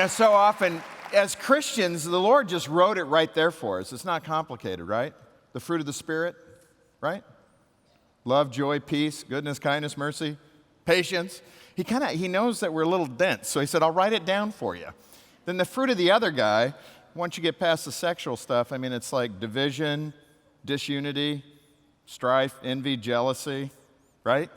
So often as Christians, the Lord just wrote it right there for us. It's not complicated, right? The fruit of the Spirit, right? Love, joy, peace, goodness, kindness, mercy, patience. He knows that we're a little dense, so he said, I'll write it down for you. Then the fruit of the other guy, once you get past the sexual stuff, it's like division, disunity, strife, envy, jealousy, right?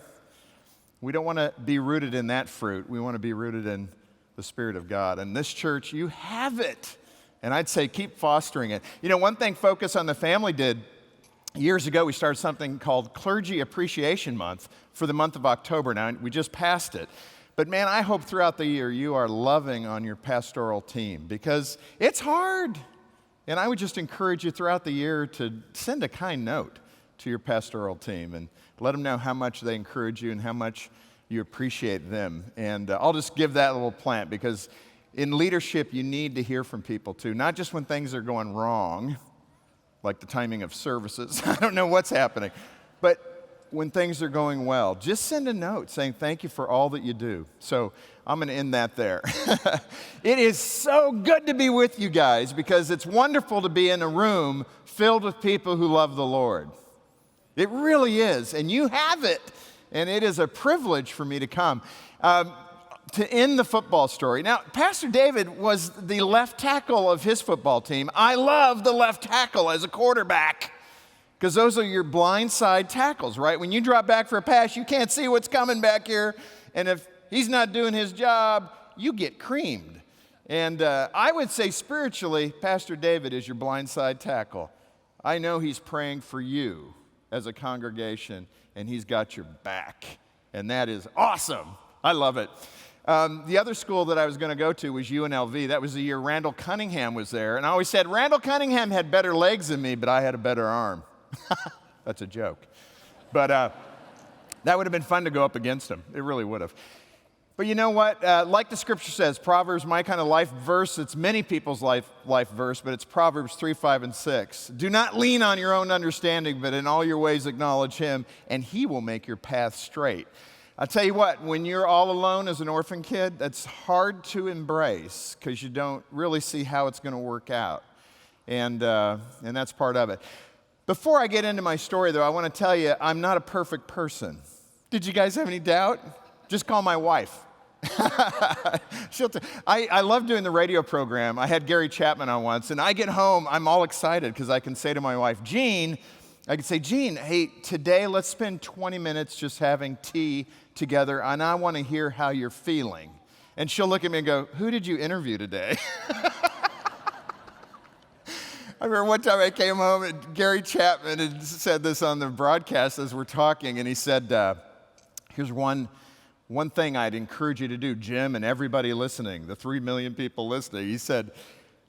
We don't want to be rooted in that fruit. We want to be rooted in the Spirit of God. And this church, you have it. And I'd say keep fostering it. One thing Focus on the Family did years ago, we started something called Clergy Appreciation Month for the month of October. Now, we just passed it. But man, I hope throughout the year you are loving on your pastoral team because it's hard. And I would just encourage you throughout the year to send a kind note to your pastoral team and let them know how much they encourage you and how much you appreciate them. And I'll just give that little plant because in leadership, you need to hear from people too, not just when things are going wrong, like the timing of services. I don't know what's happening. But when things are going well, just send a note saying thank you for all that you do. So I'm going to end that there. It is so good to be with you guys because it's wonderful to be in a room filled with people who love the Lord. It really is, and you have it. And it is a privilege for me to come. To end the football story. Now, Pastor David was the left tackle of his football team. I love the left tackle as a quarterback because those are your blind side tackles, right? When you drop back for a pass, you can't see what's coming back here. And if he's not doing his job, you get creamed. And I would say spiritually, Pastor David is your blind side tackle. I know he's praying for you as a congregation, and he's got your back. And that is awesome. I love it. The other school that I was going to go to was UNLV. That was the year Randall Cunningham was there. And I always said, Randall Cunningham had better legs than me, but I had a better arm. That's a joke. But that would have been fun to go up against him. It really would have. But you know what? Like the scripture says, Proverbs, my kind of life verse, it's many people's life verse, but it's Proverbs 3, 5, and 6. Do not lean on your own understanding, but in all your ways acknowledge him, and he will make your path straight. I'll tell you what, when you're all alone as an orphan kid, that's hard to embrace because you don't really see how it's going to work out. And that's part of it. Before I get into my story, though, I want to tell you I'm not a perfect person. Did you guys have any doubt? Just call my wife. I love doing the radio program. I had Gary Chapman on once, and I get home, I'm all excited because I can say to my wife, Jean, hey, today let's spend 20 minutes just having tea together, and I want to hear how you're feeling. And she'll look at me and go, who did you interview today? I remember one time I came home, and Gary Chapman had said this on the broadcast as we're talking, and he said, here's one thing I'd encourage you to do, Jim and everybody listening, the 3 million people listening. He said,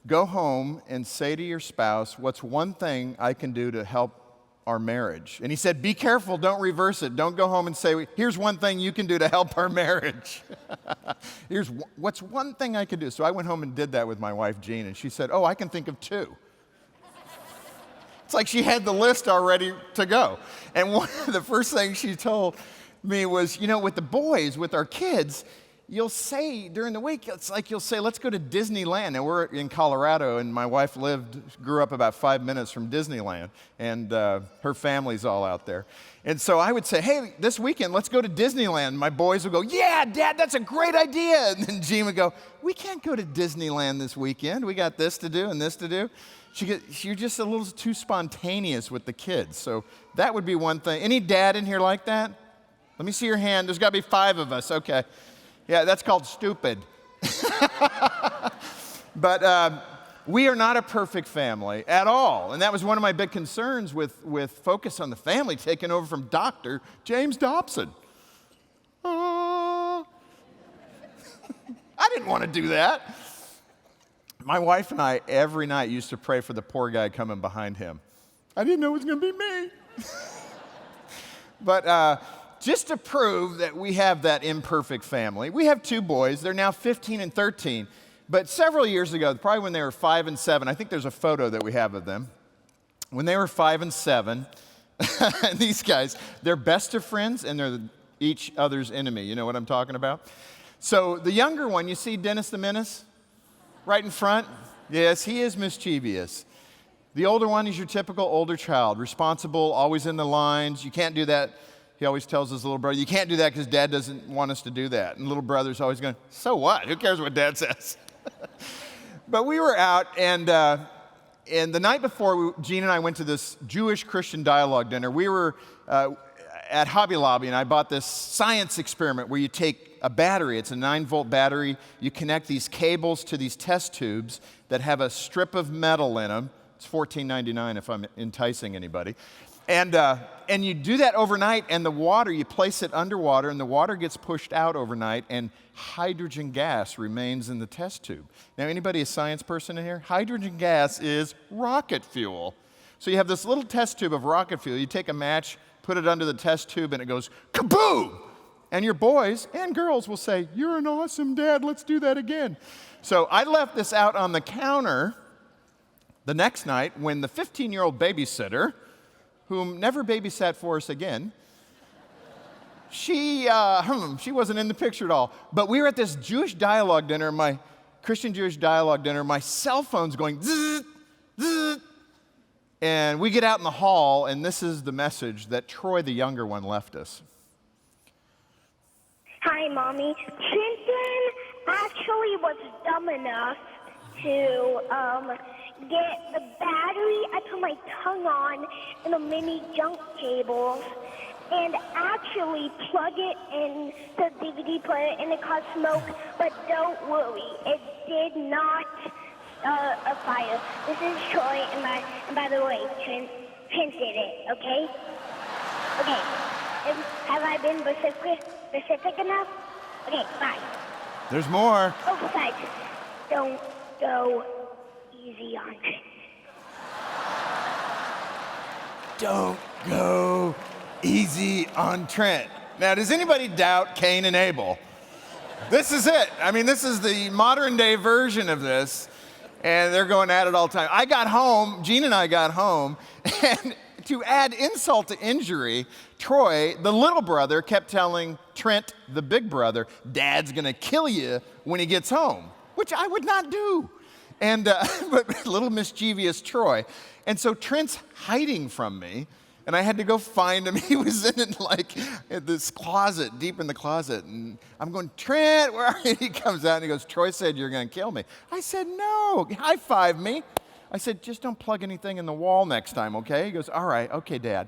go home and say to your spouse, what's one thing I can do to help our marriage? And he said, be careful, don't reverse it. Don't go home and say, here's one thing you can do to help our marriage. What's one thing I can do? So I went home and did that with my wife, Jean, and she said, I can think of 2. It's like she had the list already to go. And one of the first things she told me was, with the boys, with our kids, you'll say during the week, it's like you'll say, let's go to Disneyland. And we're in Colorado, and my wife grew up about 5 minutes from Disneyland, and her family's all out there. And so I would say, hey, this weekend, let's go to Disneyland. My boys would go, yeah, Dad, that's a great idea. And then Jean would go, we can't go to Disneyland this weekend. We got this to do and this to do. You're just a little too spontaneous with the kids. So that would be one thing. Any dad in here like that? Let me see your hand. There's got to be 5 of us. Okay. Yeah, that's called stupid. But we are not a perfect family at all. And that was one of my big concerns with Focus on the Family taking over from Dr. James Dobson. I didn't want to do that. My wife and I every night used to pray for the poor guy coming behind him. I didn't know it was going to be me. But just to prove that we have that imperfect family, we have 2 boys. They're now 15 and 13. But several years ago, probably when they were 5 and 7, I think there's a photo that we have of them. When they were 5 and 7, these guys, they're best of friends and they're each other's enemy. You know what I'm talking about? So the younger one, you see Dennis the Menace? right in front? Yes, he is mischievous. The older one is your typical older child, responsible, always in the lines. You can't do that. He always tells his little brother, you can't do that because Dad doesn't want us to do that. And little brother's always going, so what? Who cares what Dad says? But we were out, and the night before, Gene and I went to this Jewish Christian dialogue dinner. We were at Hobby Lobby, and I bought this science experiment where you take a battery. It's a 9-volt battery. You connect these cables to these test tubes that have a strip of metal in them. It's $14.99 if I'm enticing anybody. And you do that overnight, and the water, you place it underwater, and the water gets pushed out overnight, and hydrogen gas remains in the test tube. Now, anybody a science person in here? Hydrogen gas is rocket fuel. So you have this little test tube of rocket fuel. You take a match, put it under the test tube, and it goes kaboom! And your boys and girls will say, you're an awesome dad, let's do that again. So I left this out on the counter the next night when the 15-year-old babysitter, whom never babysat for us again, she wasn't in the picture at all. But we were at this Jewish dialogue dinner, my Christian Jewish dialogue dinner. My cell phone's going zzz, zzz. And we get out in the hall, and this is the message that Troy, the younger one, left us. Hi, Mommy. Trenton actually was dumb enough to get the battery I put my tongue on and the mini junk cables and actually plug it in the DVD player and it caused smoke, but don't worry, it did not start a fire. This is Troy, and by the way, Trent did it, okay? Okay, have I been specific enough? Okay, bye. There's more. Oh, besides, don't go easy on Trent. Don't go easy on Trent. Now, does anybody doubt Cain and Abel? This is it. I mean, this is the modern day version of this, and they're going at it all the time. I got home, Gene and I got home, and to add insult to injury, Troy, the little brother, kept telling Trent, the big brother, Dad's gonna kill you when he gets home, which I would not do. And but little mischievous Troy. And so Trent's hiding from me, and I had to go find him. He was in this closet, deep in the closet. And I'm going, Trent, where are you? He comes out and he goes, Troy said you're going to kill me. I said, no, high-five me. I said, just don't plug anything in the wall next time, okay? He goes, all right, okay, Dad.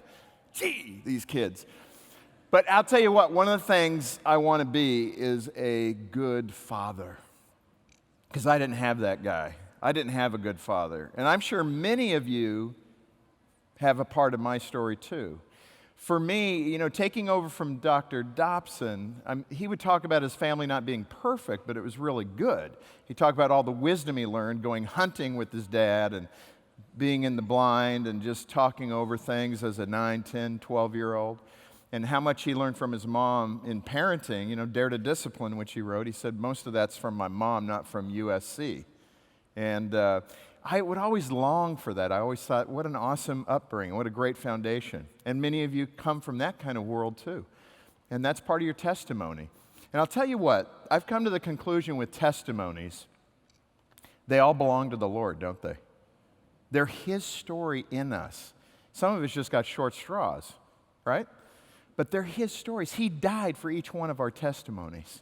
Gee, these kids. But I'll tell you what, one of the things I want to be is a good father. Because I didn't have that guy. I didn't have a good father. And I'm sure many of you have a part of my story too. For me, taking over from Dr. Dobson, he would talk about his family not being perfect, but it was really good. He talked about all the wisdom he learned going hunting with his dad and being in the blind and just talking over things as a 9, 10, 12-year-old. And how much he learned from his mom in parenting, Dare to Discipline, which he wrote. He said, most of that's from my mom, not from USC. And I would always long for that. I always thought, what an awesome upbringing, what a great foundation. And many of you come from that kind of world too. And that's part of your testimony. And I'll tell you what, I've come to the conclusion with testimonies, they all belong to the Lord, don't they? They're His story in us. Some of us just got short straws, right? But they're His stories. He died for each one of our testimonies.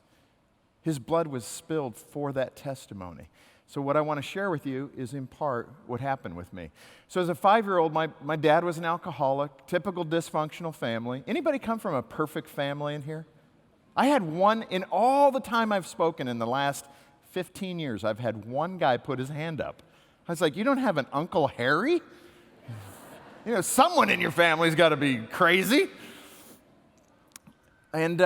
His blood was spilled for that testimony. So what I want to share with you is in part what happened with me. So as a 5-year-old, my dad was an alcoholic, typical dysfunctional family. Anybody come from a perfect family in here? I had one, in all the time I've spoken in the last 15 years, I've had one guy put his hand up. I was like, you don't have an Uncle Harry? Someone in your family's got to be crazy. And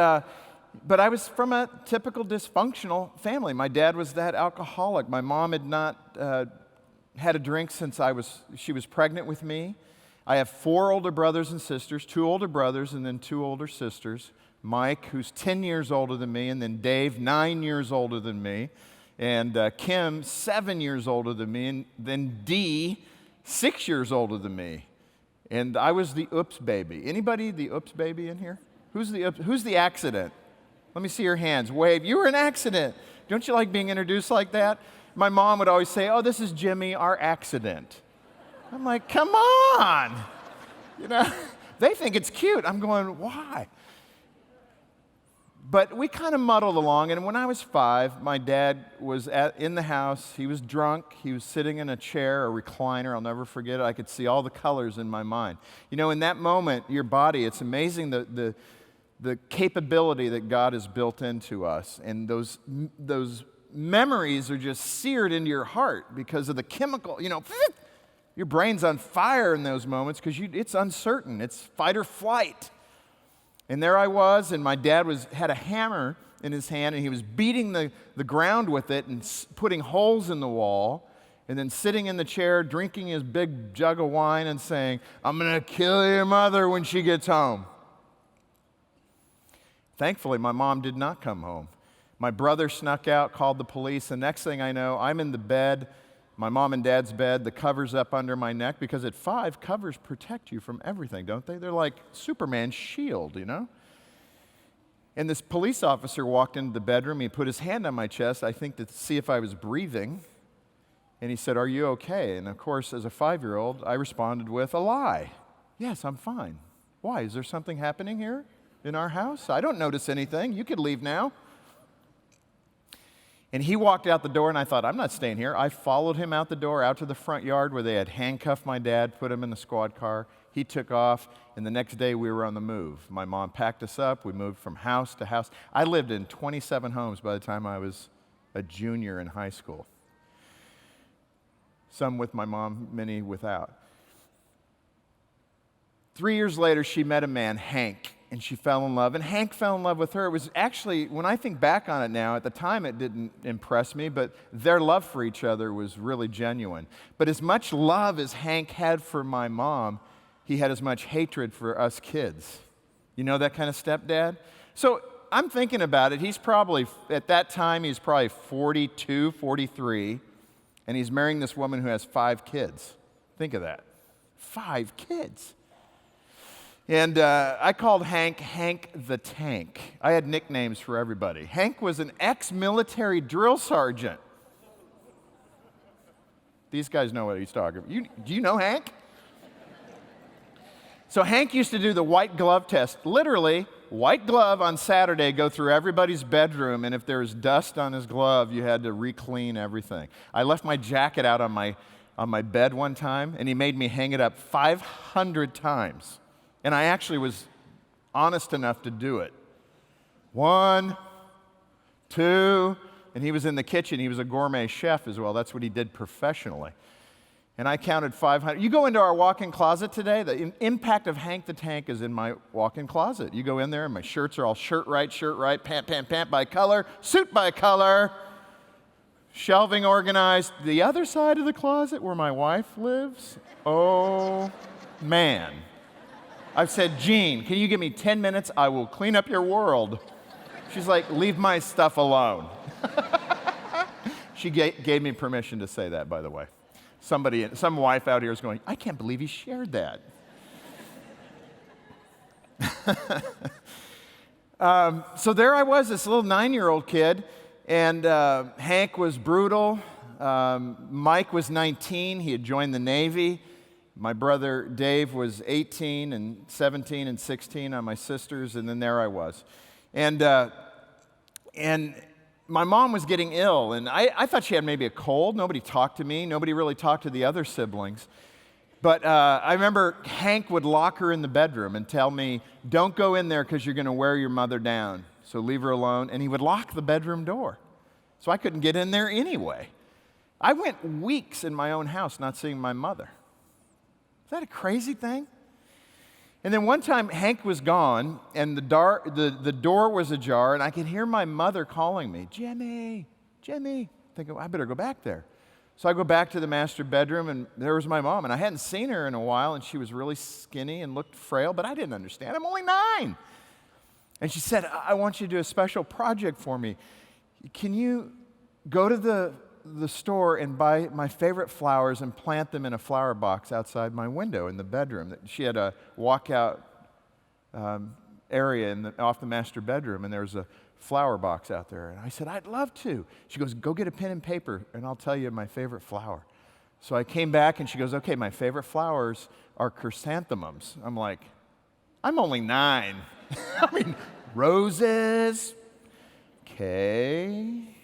but I was from a typical dysfunctional family. My dad was that alcoholic. My mom had not had a drink since she was pregnant with me. I have 4 older brothers and sisters, 2 older brothers and then 2 older sisters. Mike, who's 10 years older than me, and then Dave, 9 years older than me, and Kim, 7 years older than me, and then Dee, 6 years older than me. And I was the oops baby. Anybody the oops baby in here? Who's the accident? Let me see your hands. Wave. You were an accident. Don't you like being introduced like that? My mom would always say, oh, this is Jimmy, our accident. I'm like, come on. They think it's cute. I'm going, why? But we kind of muddled along, and when I was 5, my dad was in the house. He was drunk. He was sitting in a chair, a recliner. I'll never forget it. I could see all the colors in my mind. In that moment, your body, it's amazing the capability that God has built into us, and those memories are just seared into your heart because of the chemical, your brain's on fire in those moments because it's uncertain. It's fight or flight. And there I was, and my dad had a hammer in his hand, and he was beating the ground with it and putting holes in the wall, and then sitting in the chair, drinking his big jug of wine and saying, I'm going to kill your mother when she gets home. Thankfully, my mom did not come home. My brother snuck out, called the police. The next thing I know, I'm in the bed, my mom and dad's bed, the cover's up under my neck, because at 5, covers protect you from everything, don't they? They're like Superman's shield, And this police officer walked into the bedroom. He put his hand on my chest, I think to see if I was breathing. And he said, are you okay? And of course, as a 5-year-old, I responded with a lie. Yes, I'm fine. Why? Is there something happening here in our house? I don't notice anything. You could leave now. And he walked out the door, and I thought, I'm not staying here. I followed him out the door, out to the front yard where they had handcuffed my dad, put him in the squad car. He took off, and the next day we were on the move. My mom packed us up. We moved from house to house. I lived in 27 homes by the time I was a junior in high school. Some with my mom, many without. 3 years later, she met a man, Hank, and she fell in love. And Hank fell in love with her. It was actually, when I think back on it now, at the time it didn't impress me, but their love for each other was really genuine. But as much love as Hank had for my mom, he had as much hatred for us kids. You know that kind of stepdad? So I'm thinking about it. He's probably, at that time, he's probably 42, 43, and he's marrying this woman who has 5 kids. Think of that. 5 kids. And I called Hank the Tank. I had nicknames for everybody. Hank was an ex-military drill sergeant. These guys know what he's talking about. Do you know Hank? So Hank used to do the white glove test. Literally, white glove on Saturday, go through everybody's bedroom, and if there was dust on his glove, you had to re-clean everything. I left my jacket out on my bed one time, and he made me hang it up 500 times. And I actually was honest enough to do it. 1, 2, and he was in the kitchen. He was a gourmet chef as well. That's what he did professionally. And I counted 500. You go into our walk-in closet today, the impact of Hank the Tank is in my walk-in closet. You go in there, and my shirts are all shirt right, pant by color, suit by color, shelving organized. The other side of the closet where my wife lives, oh, man. I've said, Jean, can you give me 10 minutes? I will clean up your world. She's like, leave my stuff alone. She gave me permission to say that, by the way. Some wife out here is going, I can't believe he shared that. So there I was, this little 9-year-old kid, and Hank was brutal. Mike was 19. He had joined the Navy. My brother Dave was 18 and 17 and 16 on my sisters, and then there I was. And my mom was getting ill, and I thought she had maybe a cold. Nobody talked to me. Nobody really talked to the other siblings. But I remember Hank would lock her in the bedroom and tell me, don't go in there because you're going to wear your mother down, so leave her alone. And he would lock the bedroom door, so I couldn't get in there anyway. I went weeks in my own house not seeing my mother. Is that a crazy thing? And then one time, Hank was gone, and the door was ajar, and I could hear my mother calling me, Jimmy, Jimmy. Thinking, I better go back there. So I go back to the master bedroom, and there was my mom, and I hadn't seen her in a while, and she was really skinny and looked frail, but I didn't understand. I'm only 9. And she said, I want you to do a special project for me. Can you go to the store and buy my favorite flowers and plant them in a flower box outside my window in the bedroom? She had a walkout area off the master bedroom, and there was a flower box out there. And I said, I'd love to. She goes, go get a pen and paper, and I'll tell you my favorite flower. So I came back, and she goes, okay, my favorite flowers are chrysanthemums. I'm like, I'm only 9. I mean, roses. Okay.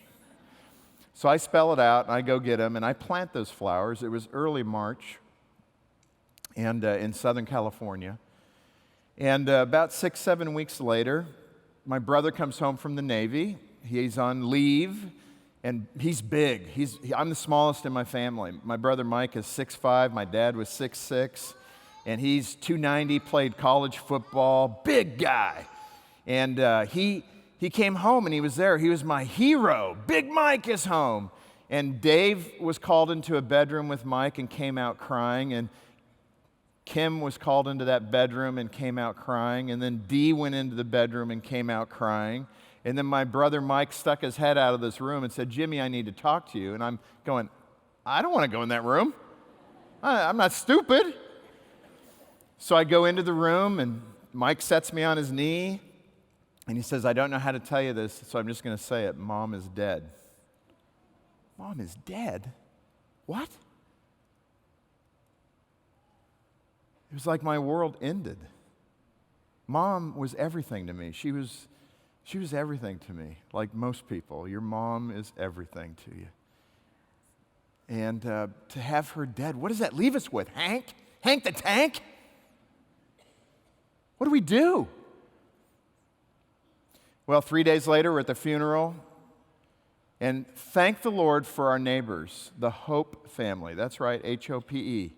So I spell it out, and I go get them, and I plant those flowers. It was early March, and in Southern California. And about 6-7 weeks later, my brother comes home from the Navy. He's on leave, and he's big. I'm the smallest in my family. My brother Mike is 6'5". My dad was 6'6", and he's 290, played college football, big guy. And he came home, and he was there. He was my hero. Big Mike is home. And Dave was called into a bedroom with Mike and came out crying, and Kim was called into that bedroom and came out crying, and then Dee went into the bedroom and came out crying, and then my brother Mike stuck his head out of this room and said, Jimmy, I need to talk to you. And I'm going, I don't want to go in that room. I'm not stupid. So I go into the room, and Mike sets me on his knee, and he says, I don't know how to tell you this, so I'm just going to say it. Mom is dead. Mom is dead? What? It was like my world ended. Mom was everything to me. She was everything to me, like most people. Your mom is everything to you. And to have her dead, what does that leave us with? Hank? Hank the Tank? What do we do? Well, 3 days later, we're at the funeral. And thank the Lord for our neighbors, the Hope family. That's right, H-O-P-E.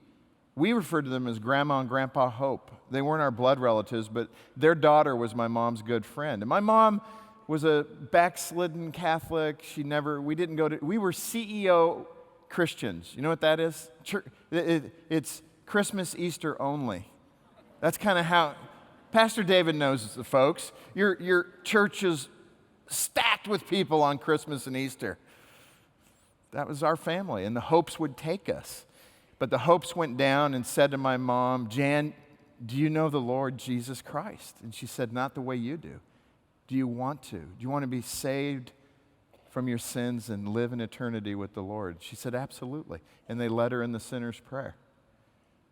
We referred to them as Grandma and Grandpa Hope. They weren't our blood relatives, but their daughter was my mom's good friend. And my mom was a backslidden Catholic. We were CEO Christians. You know what that is? It's Christmas, Easter only. That's kind of how, Pastor David knows the folks. Your church is stacked with people on Christmas and Easter. That was our family, and the Hopes would take us. But the Hopes went down and said to my mom, Jan, do you know the Lord Jesus Christ? And she said, not the way you do. Do you want to? Do you want to be saved from your sins and live in eternity with the Lord? She said, absolutely. And they led her in the sinner's prayer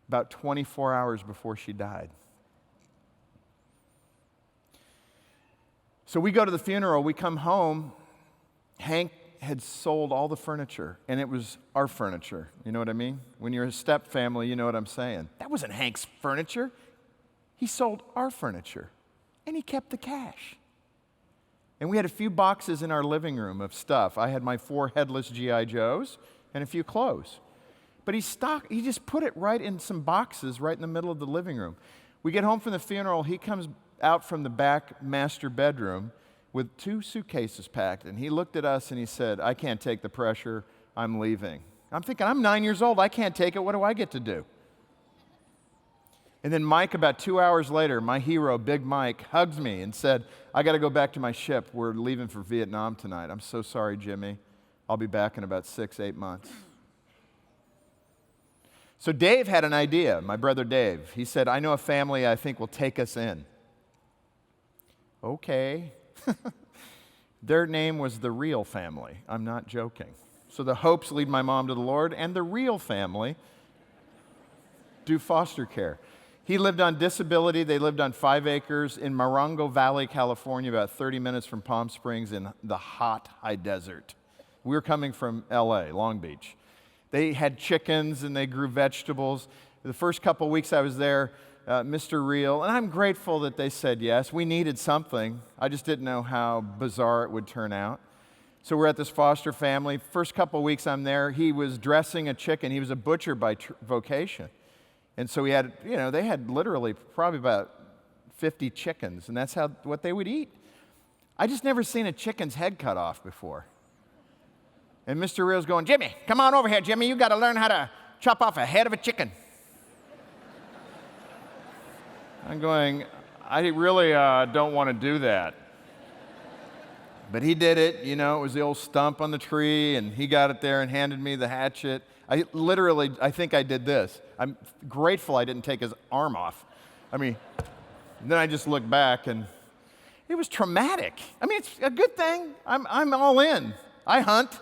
about 24 hours before she died. So we go to the funeral. We come home. Hank had sold all the furniture, and it was our furniture. You know what I mean? When you're a step family, you know what I'm saying. That wasn't Hank's furniture. He sold our furniture, and he kept the cash. And we had a few boxes in our living room of stuff. I had my 4 headless G.I. Joes and a few clothes. But he just put it right in some boxes right in the middle of the living room. We get home from the funeral. He comes out from the back master bedroom with 2 suitcases packed, and he looked at us and he said, I can't take the pressure, I'm leaving. I'm thinking, I'm 9 years old, I can't take it, what do I get to do? And then Mike, about 2 hours later, my hero, Big Mike, hugs me and said, I got to go back to my ship, we're leaving for Vietnam tonight. I'm so sorry, Jimmy, I'll be back in about 6-8 months. So Dave had an idea, my brother Dave. He said, I know a family I think will take us in. Okay. Their name was the Real Family. I'm not joking. So the Hopes lead my mom to the Lord, and the Real Family do foster care. He lived on disability. They lived on 5 acres in Morongo Valley, California, about 30 minutes from Palm Springs in the hot high desert. We were coming from L.A., Long Beach. They had chickens, and they grew vegetables. The first couple weeks I was there, Mr. Real, and I'm grateful that they said yes. We needed something. I just didn't know how bizarre it would turn out. So we're at this foster family. First couple weeks I'm there, he was dressing a chicken. He was a butcher by vocation. And so they had literally probably about 50 chickens, and that's what they would eat. I just never seen a chicken's head cut off before. And Mr. Real's going, Jimmy, come on over here, Jimmy. You got to learn how to chop off a head of a chicken. I'm going, I really don't want to do that. But he did it, it was the old stump on the tree, and he got it there and handed me the hatchet. I think I did this. I'm grateful I didn't take his arm off. Then I just looked back, and it was traumatic. I mean, it's a good thing. I'm all in. I hunt.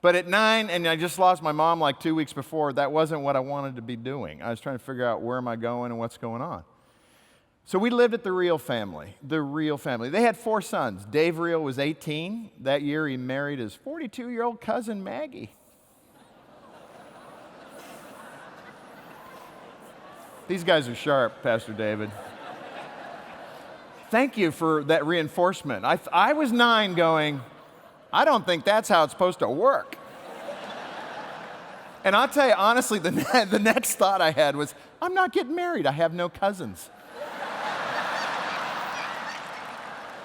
But at 9, and I just lost my mom like 2 weeks before, that wasn't what I wanted to be doing. I was trying to figure out where am I going and what's going on. So we lived at the Reel family, They had 4 sons. Dave Reel was 18. That year he married his 42-year-old cousin, Maggie. These guys are sharp, Pastor David. Thank you for that reinforcement. I was 9 going, I don't think that's how it's supposed to work. And I'll tell you, honestly, the next thought I had was, I'm not getting married. I have no cousins.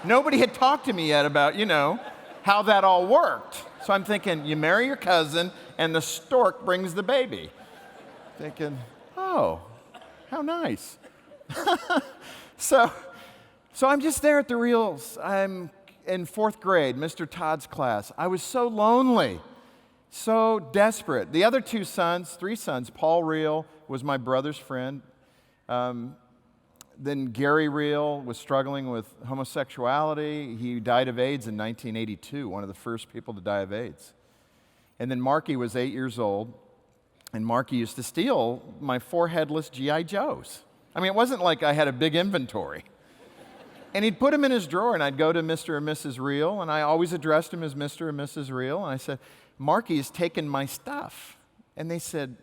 Nobody had talked to me yet about, how that all worked. So I'm thinking, you marry your cousin, and the stork brings the baby. Thinking, oh, how nice. So I'm just there at the Reels. I'm in 4th grade, Mr. Todd's class. I was so lonely, so desperate. The other 3 sons, Paul Reel was my brother's friend. Then Gary Reel was struggling with homosexuality. He died of AIDS in 1982, one of the first people to die of AIDS. And then Marky was 8 years old, and Marky used to steal my 4 headless G.I. Joes. I mean, it wasn't like I had a big inventory. And he'd put them in his drawer, and I'd go to Mr. or Mrs. Reel, and I always addressed him as Mr. or Mrs. Reel, and I said, Marky's taken my stuff. And they said,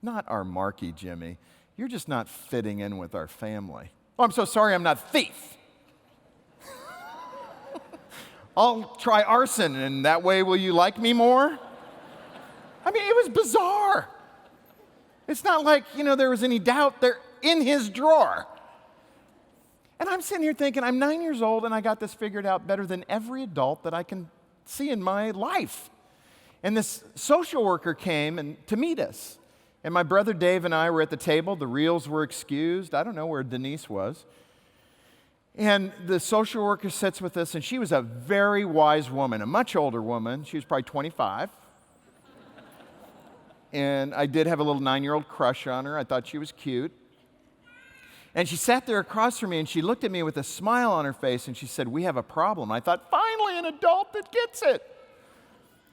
not our Marky, Jimmy. You're just not fitting in with our family. Oh, I'm so sorry I'm not thief. I'll try arson, and that way will you like me more? I mean, it was bizarre. It's not like, there was any doubt. They're in his drawer. And I'm sitting here thinking, I'm 9 years old, and I got this figured out better than every adult that I can see in my life. And this social worker came to meet us. And my brother Dave and I were at the table. The Reels were excused. I don't know where Denise was. And the social worker sits with us, and she was a very wise woman, a much older woman. She was probably 25. And I did have a little 9-year-old crush on her. I thought she was cute. And she sat there across from me, and she looked at me with a smile on her face, and she said, we have a problem. I thought, finally, an adult that gets it.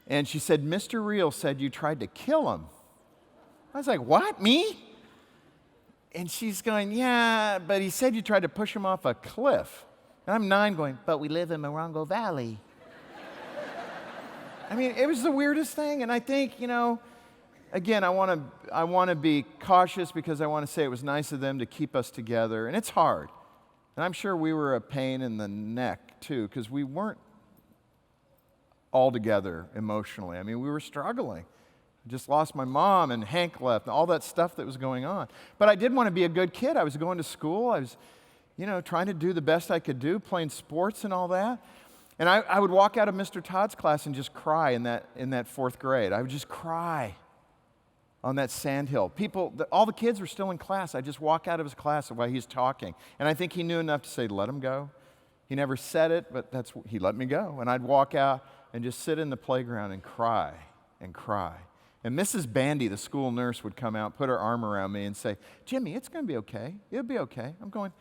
And she said, Mr. Reel said you tried to kill him. I was like, what, me? And she's going, yeah, but he said you tried to push him off a cliff. And I'm 9 going, but we live in Morongo Valley. I mean, it was the weirdest thing. And I think, again, I want to be cautious because I want to say it was nice of them to keep us together. And it's hard. And I'm sure we were a pain in the neck, too, because we weren't all together emotionally. I mean, we were struggling. I just lost my mom, and Hank left, and all that stuff that was going on. But I did want to be a good kid. I was going to school. I was, trying to do the best I could do, playing sports and all that. And I would walk out of Mr. Todd's class and just cry in that 4th grade. I would just cry on that sandhill. All the kids were still in class. I'd just walk out of his class while he's talking. And I think he knew enough to say, let him go. He never said it, but he let me go. And I'd walk out and just sit in the playground and cry and cry. And Mrs. Bandy, the school nurse, would come out, put her arm around me and say, Jimmy, it's going to be okay. It'll be okay. I'm going,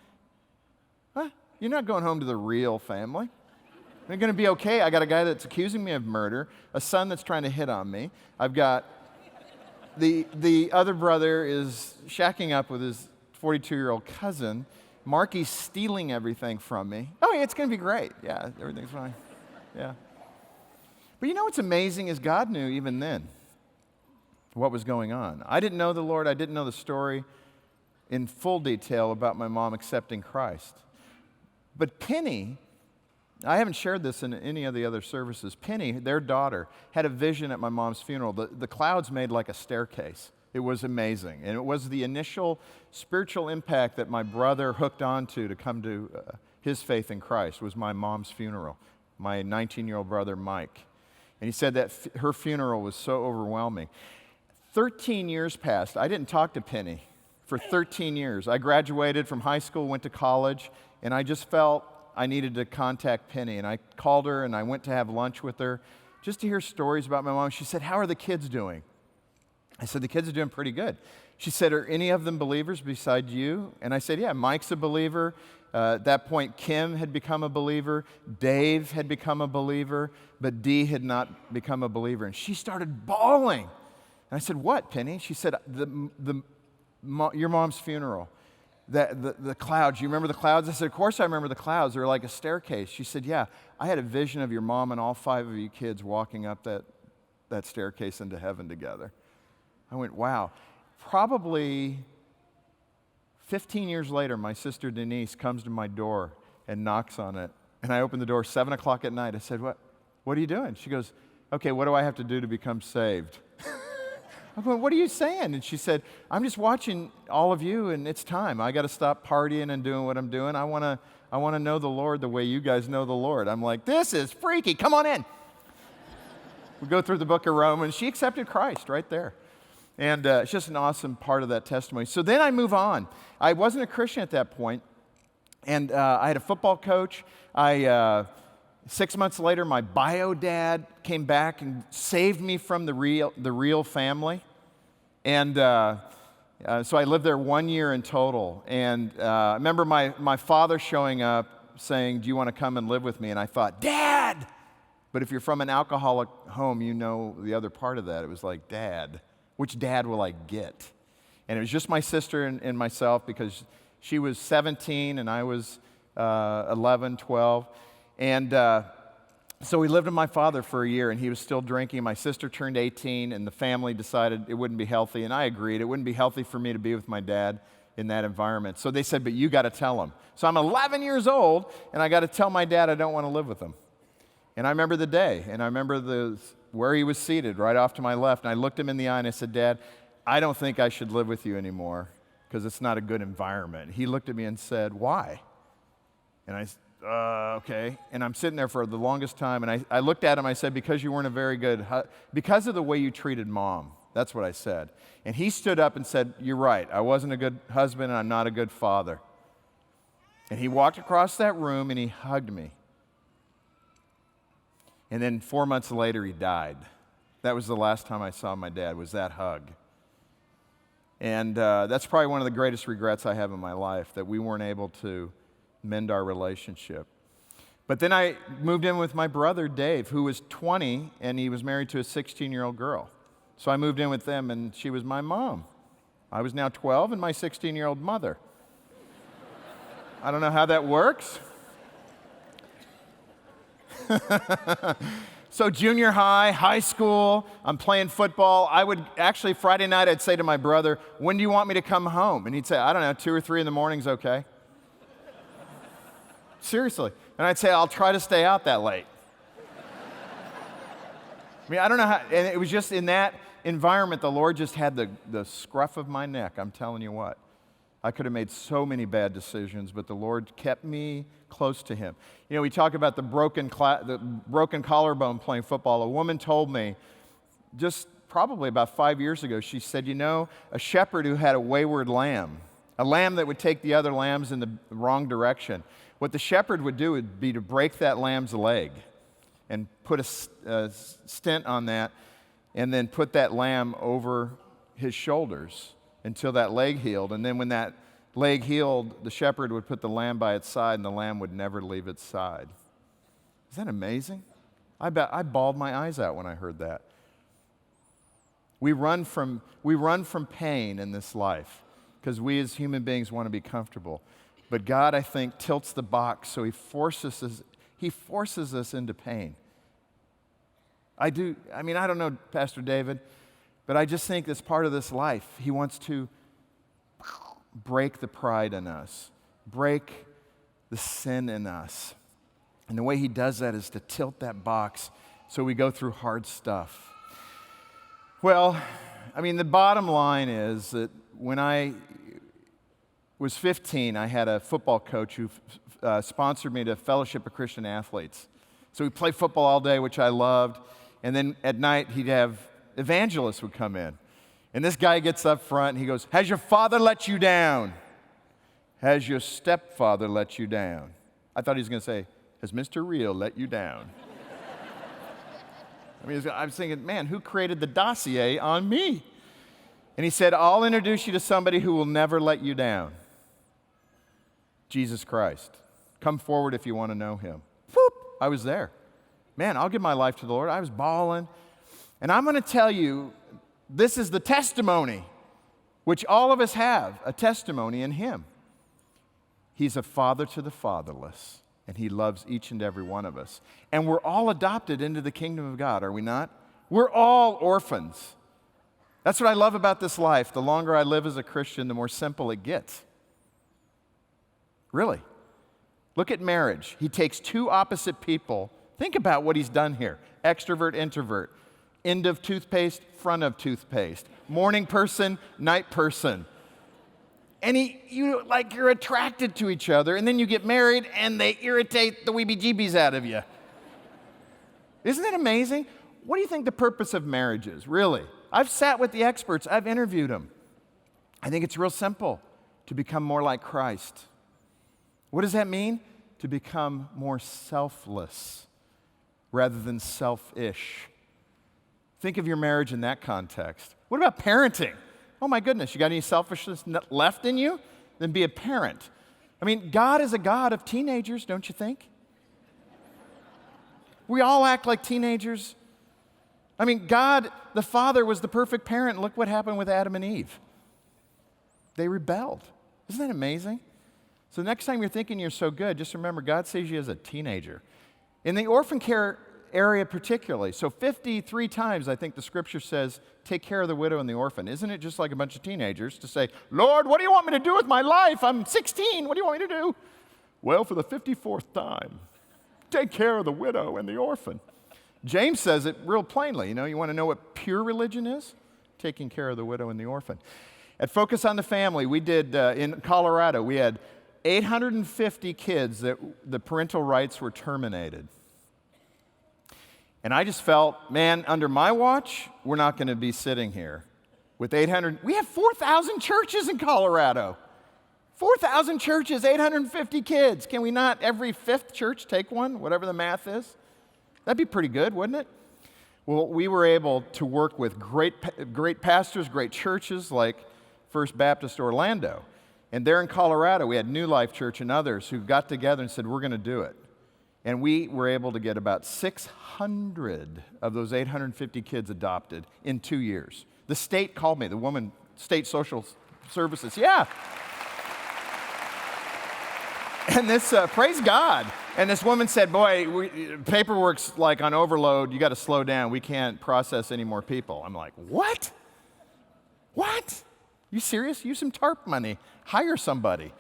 what? You're not going home to the Reel family. It's going to be okay. I got a guy that's accusing me of murder, a son that's trying to hit on me. I've got the other brother is shacking up with his 42-year-old cousin. Marky's stealing everything from me. Oh, yeah, it's going to be great. Yeah, everything's fine. Yeah. But what's amazing is God knew even then what was going on. I didn't know the Lord. I didn't know the story in full detail about my mom accepting Christ. But Penny, I haven't shared this in any of the other services. Penny, their daughter, had a vision at my mom's funeral. The clouds made like a staircase. It was amazing. And it was the initial spiritual impact that my brother hooked onto to come to his faith in Christ was my mom's funeral, my 19-year-old brother, Mike. And he said that her funeral was so overwhelming. 13 years passed. I didn't talk to Penny for 13 years. I graduated from high school, went to college, and I just felt I needed to contact Penny. And I called her, and I went to have lunch with her just to hear stories about my mom. She said, how are the kids doing? I said, the kids are doing pretty good. She said, are any of them believers besides you? And I said, yeah, Mike's a believer. At that point, Kim had become a believer. Dave had become a believer, but Dee had not become a believer. And she started bawling. And I said, what, Penny? She said, your mom's funeral. The clouds, you remember the clouds? I said, of course I remember the clouds. They're like a staircase. She said, yeah, I had a vision of your mom and all 5 of you kids walking up that staircase into heaven together. I went, wow. Probably 15 years later, my sister Denise comes to my door and knocks on it. And I open the door 7 o'clock at night. I said, what are you doing? She goes, okay, what do I have to do to become saved? I'm going, what are you saying? And she said, I'm just watching all of you, and it's time. I got to stop partying and doing what I'm doing. I want to know the Lord the way you guys know the Lord. I'm like, this is freaky. Come on in. We go through the book of Romans. She accepted Christ right there. And it's just an awesome part of that testimony. So then I move on. I wasn't a Christian at that point, and I had a football coach. 6 months later, my bio dad came back and saved me from the real family. And so I lived there 1 year in total. And I remember my father showing up saying, do you want to come and live with me? And I thought, Dad! But if you're from an alcoholic home, you know the other part of that. It was like, Dad. Which dad will I get? And it was just my sister and myself, because she was 17 and I was 11, 12. And so we lived with my father for a year, and he was still drinking. My sister turned 18, and the family decided it wouldn't be healthy, and I agreed. It wouldn't be healthy for me to be with my dad in that environment. So they said, but you got to tell him. So I'm 11 years old, and I got to tell my dad I don't want to live with him. And I remember the day, and I remember where he was seated right off to my left, and I looked him in the eye and I said, Dad, I don't think I should live with you anymore because it's not a good environment. He looked at me and said, why? And I said, okay. And I'm sitting there for the longest time, and I looked at him, I said, because you weren't a very good, because of the way you treated Mom. That's what I said. And he stood up and said, you're right, I wasn't a good husband and I'm not a good father. And he walked across that room and he hugged me. And then 4 months later, he died. That was the last time I saw my dad, was that hug. And that's probably one of the greatest regrets I have in my life, that we weren't able to mend our relationship. But then I moved in with my brother, Dave, who was 20, and he was married to a 16-year-old girl. So I moved in with them, and she was my mom. I was now 12 and my 16-year-old mother. I don't know how that works. So junior high, high school, I'm playing football. I would actually, Friday night, I'd say to my brother, when do you want me to come home? And he'd say, I don't know, 2 or 3 in the morning's okay. Seriously. And I'd say, I'll try to stay out that late. I mean, I don't know how, and it was just in that environment, the Lord just had the scruff of my neck, I'm telling you what. I could have made so many bad decisions, but the Lord kept me close to Him. You know, we talk about the broken collarbone playing football. A woman told me, just probably about 5 years ago, she said, you know, a shepherd who had a wayward lamb, a lamb that would take the other lambs in the wrong direction. What the shepherd would do would be to break that lamb's leg and put a stent on that, and then put that lamb over his shoulders until that leg healed. And then when that leg healed, the shepherd would put the lamb by its side, and the lamb would never leave its side. Is that amazing? I bawled my eyes out when I heard that. We run from pain in this life because we as human beings want to be comfortable. But God, I think, tilts the box so He forces us into pain. I don't know, Pastor David, but I just think that's part of this life. He wants to break the pride in us, break the sin in us. And the way He does that is to tilt that box so we go through hard stuff. Well, I mean, the bottom line is that when I was 15, I had a football coach who sponsored me to Fellowship of Christian Athletes. So we played football all day, which I loved. And then at night, he'd have evangelists would come in. And this guy gets up front and he goes, has your father let you down? Has your stepfather let you down? I thought he was going to say, has Mr. Real let you down? I mean, I was thinking, man, who created the dossier on me? And he said, I'll introduce you to somebody who will never let you down. Jesus Christ. Come forward if you want to know him. Whoop, I was there. Man, I'll give my life to the Lord. I was bawling. And I'm going to tell you, this is the testimony, which all of us have, a testimony in him. He's a father to the fatherless, and he loves each and every one of us. And we're all adopted into the kingdom of God, are we not? We're all orphans. That's what I love about this life. The longer I live as a Christian, the more simple it gets. Really. Look at marriage. He takes two opposite people. Think about what he's done here. Extrovert, introvert. End of toothpaste, front of toothpaste. Morning person, night person. And you're attracted to each other, and then you get married, and they irritate the weebie-jeebies out of you. Isn't it amazing? What do you think the purpose of marriage is, really? I've sat with the experts. I've interviewed them. I think it's real simple, to become more like Christ. What does that mean? To become more selfless rather than selfish. Think of your marriage in that context. What about parenting? Oh my goodness, you got any selfishness left in you? Then be a parent. I mean, God is a God of teenagers, don't you think? We all act like teenagers. I mean, God, the Father, was the perfect parent. Look what happened with Adam and Eve. They rebelled. Isn't that amazing? So next time you're thinking you're so good, just remember God sees you as a teenager. In the orphan care area particularly, so 53 times I think the scripture says, take care of the widow and the orphan. Isn't it just like a bunch of teenagers to say, Lord, what do you want me to do with my life? I'm 16. What do you want me to do? Well, for the 54th time, take care of the widow and the orphan. James says it real plainly. You want to know what pure religion is? Taking care of the widow and the orphan. At Focus on the Family, we did, in Colorado, we had 850 kids that the parental rights were terminated. And I just felt, man, under my watch, we're not going to be sitting here with 800. We have 4,000 churches in Colorado. 4,000 churches, 850 kids. Can we not every fifth church take one, whatever the math is? That'd be pretty good, wouldn't it? Well, we were able to work with great pastors, great churches like First Baptist Orlando. And there in Colorado, we had New Life Church and others who got together and said, we're going to do it. And we were able to get about 600 of those 850 kids adopted in 2 years. The state called me, the woman, state social services, yeah. And this, praise God. And this woman said, boy, paperwork's like on overload. You got to slow down. We can't process any more people. I'm like, what? What? You serious? Use some TARP money. Hire somebody.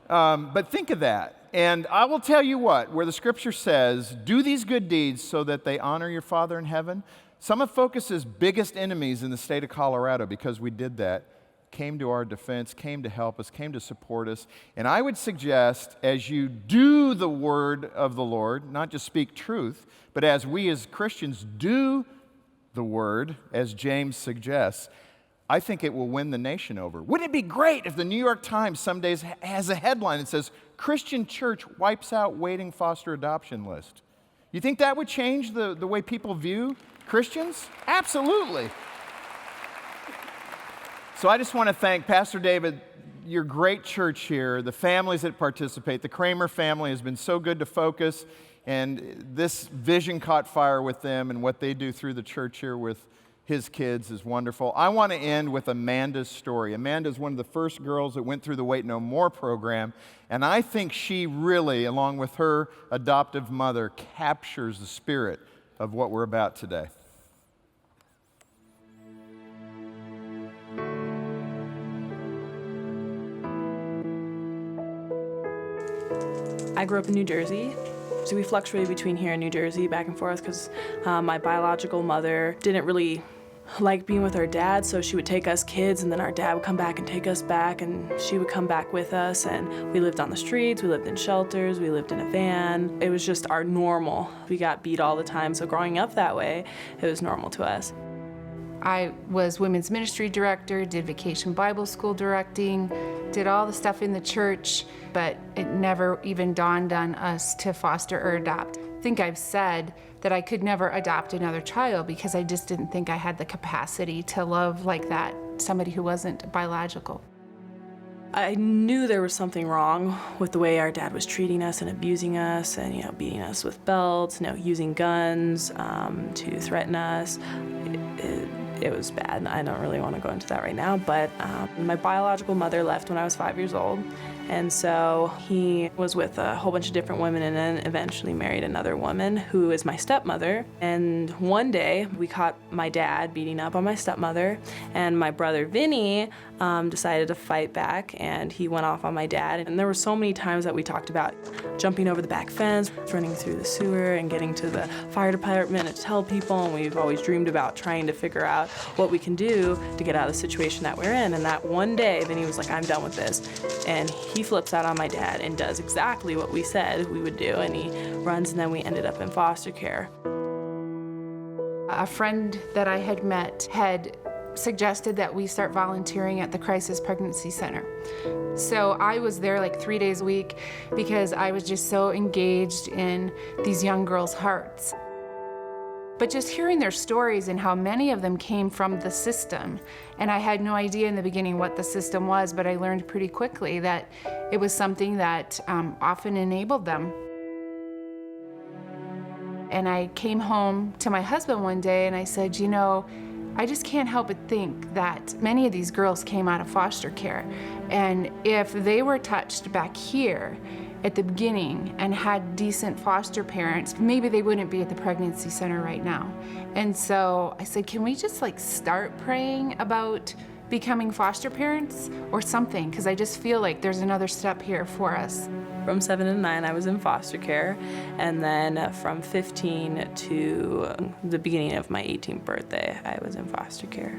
But think of that. And I will tell you what, where the scripture says, do these good deeds so that they honor your Father in heaven. Some of Focus's biggest enemies in the state of Colorado, because we did that, came to our defense, came to help us, came to support us. And I would suggest, as you do the word of the Lord, not just speak truth, but as we as Christians do the word, as James suggests, I think it will win the nation over. Wouldn't it be great if the New York Times some days has a headline that says, Christian church wipes out waiting foster adoption list? You think that would change the way people view Christians? Absolutely. So I just want to thank Pastor David, your great church here, the families that participate. The Kramer family has been so good to Focus, and this vision caught fire with them, and what they do through the church here with his kids is wonderful. I want to end with Amanda's story. Amanda is one of the first girls that went through the Wait No More program, and I think she really, along with her adoptive mother, captures the spirit of what we're about today. I grew up in New Jersey, so we fluctuated between here and New Jersey back and forth because my biological mother didn't really like being with her dad, so she would take us kids and then our dad would come back and take us back, and she would come back with us, and we lived on the streets, we lived in shelters, we lived in a van. It was just our normal. We got beat all the time, so growing up that way, it was normal to us. I was women's ministry director, did vacation Bible school directing, did all the stuff in the church, but it never even dawned on us to foster or adopt. I think I've said that I could never adopt another child because I just didn't think I had the capacity to love like that somebody who wasn't biological. I knew there was something wrong with the way our dad was treating us and abusing us and, beating us with belts, using guns to threaten us. It was bad. I don't really want to go into that right now, but my biological mother left when I was 5 years old. And so he was with a whole bunch of different women and then eventually married another woman who is my stepmother. And one day we caught my dad beating up on my stepmother, and my brother Vinny decided to fight back, and he went off on my dad. And there were so many times that we talked about jumping over the back fence, running through the sewer, and getting to the fire department to tell people. And we've always dreamed about trying to figure out what we can do to get out of the situation that we're in. And that one day, Vinny was like, I'm done with this. And he flips out on my dad and does exactly what we said we would do, and he runs, and then we ended up in foster care. A friend that I had met had suggested that we start volunteering at the Crisis Pregnancy Center. So I was there like 3 days a week because I was just so engaged in these young girls' hearts. But just hearing their stories and how many of them came from the system, and I had no idea in the beginning what the system was, but I learned pretty quickly that it was something that often enabled them. And I came home to my husband one day and I said, I just can't help but think that many of these girls came out of foster care. And if they were touched back here at the beginning and had decent foster parents, maybe they wouldn't be at the pregnancy center right now. And so I said, can we just start praying about becoming foster parents or something? Because I just feel like there's another step here for us. From 7 to 9, I was in foster care, and then from 15 to the beginning of my 18th birthday, I was in foster care.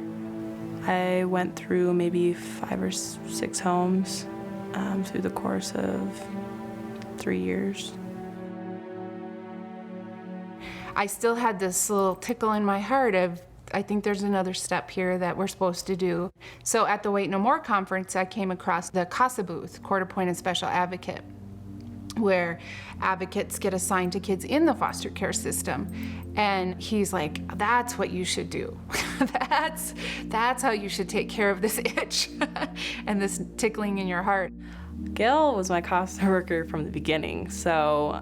I went through maybe 5 or 6 homes through the course of 3 years. I still had this little tickle in my heart of, I think there's another step here that we're supposed to do. So at the Wait No More conference, I came across the CASA booth, Court Appointed Special Advocate, where advocates get assigned to kids in the foster care system. And he's like, that's what you should do. That's how you should take care of this itch and this tickling in your heart. Gail was my CASA worker from the beginning, so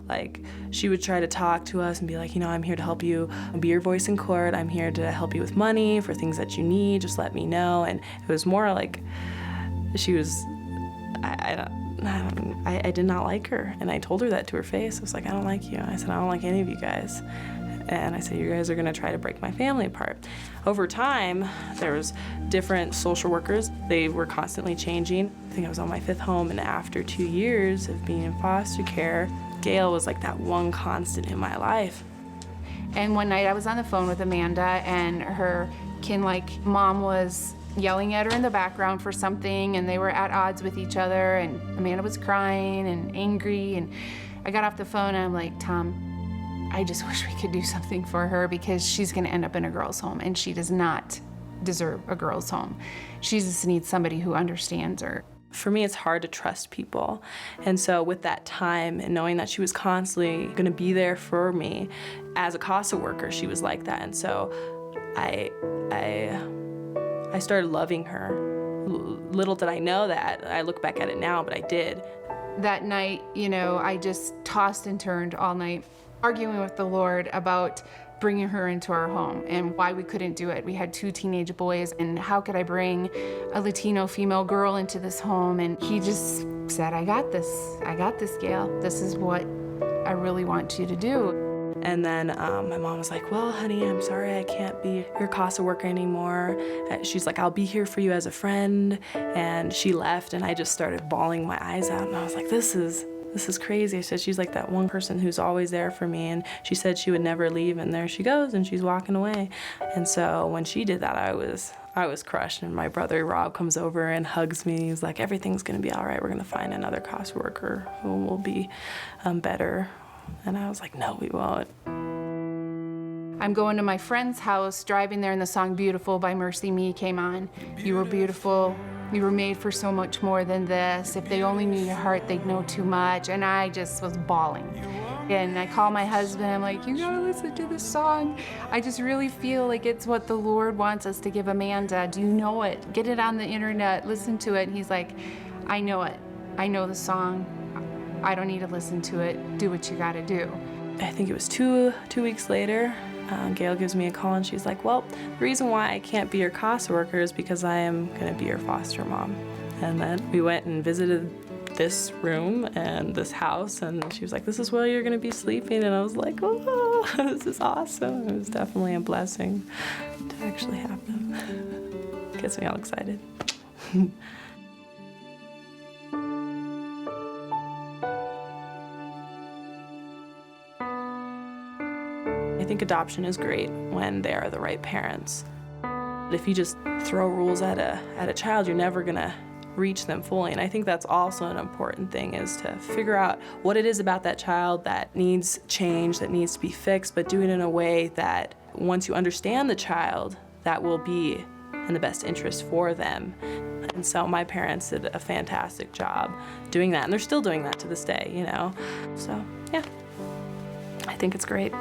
she would try to talk to us and be like, I'm here to help you be your voice in court. I'm here to help you with money for things that you need. Just let me know. And it was more like she was, I did not like her, and I told her that to her face. I was like, I don't like you. I said, I don't like any of you guys. And I said, you guys are gonna try to break my family apart. Over time, there was different social workers. They were constantly changing. I think I was on my 5th home, and after 2 years of being in foster care, Gail was like that one constant in my life. And one night I was on the phone with Amanda, and her mom was yelling at her in the background for something, and they were at odds with each other, and Amanda was crying and angry, and I got off the phone and I'm like, Tom, I just wish we could do something for her because she's gonna end up in a girl's home, and she does not deserve a girl's home. She just needs somebody who understands her. For me, it's hard to trust people. And so with that time and knowing that she was constantly gonna be there for me, as a CASA worker, she was like that. And so I started loving her. Little did I know that. I look back at it now, but I did. That night, I just tossed and turned all night, arguing with the Lord about bringing her into our home and why we couldn't do it. We had 2 teenage boys, and how could I bring a Latino female girl into this home? And he just said, I got this, Gail. This is what I really want you to do. And then my mom was like, well, honey, I'm sorry I can't be your CASA worker anymore. She's like, I'll be here for you as a friend. And she left, and I just started bawling my eyes out. And I was like, this is crazy. I said, she's like that one person who's always there for me. And she said she would never leave, and there she goes, and she's walking away. And so when she did that, I was crushed. And my brother Rob comes over and hugs me. He's like, everything's gonna be all right. We're gonna find another CASA worker who will be better. And I was like, no, we won't. I'm going to my friend's house, driving there, and the song Beautiful by Mercy Me came on. You were beautiful. You were made for so much more than this. If they only knew your heart, they'd know too much. And I just was bawling. And I call my husband, I'm like, you gotta listen to this song. I just really feel like it's what the Lord wants us to give Amanda. Do you know it? Get it on the internet, listen to it. And he's like, I know it. I know the song. I don't need to listen to it. Do what you gotta do. I think it was two weeks later, Gail gives me a call and she's like, well, the reason why I can't be your CASA worker is because I am gonna be your foster mom. And then we went and visited this room and this house, and she was like, this is where you're gonna be sleeping. And I was like, oh, this is awesome. It was definitely a blessing to actually happen. Gets me all excited. I think adoption is great when they are the right parents. If you just throw rules at a child, you're never gonna reach them fully. And I think that's also an important thing, is to figure out what it is about that child that needs change, that needs to be fixed, but do it in a way that once you understand the child, that will be in the best interest for them. And so my parents did a fantastic job doing that, and they're still doing that to this day, you know? So, yeah, I think it's great.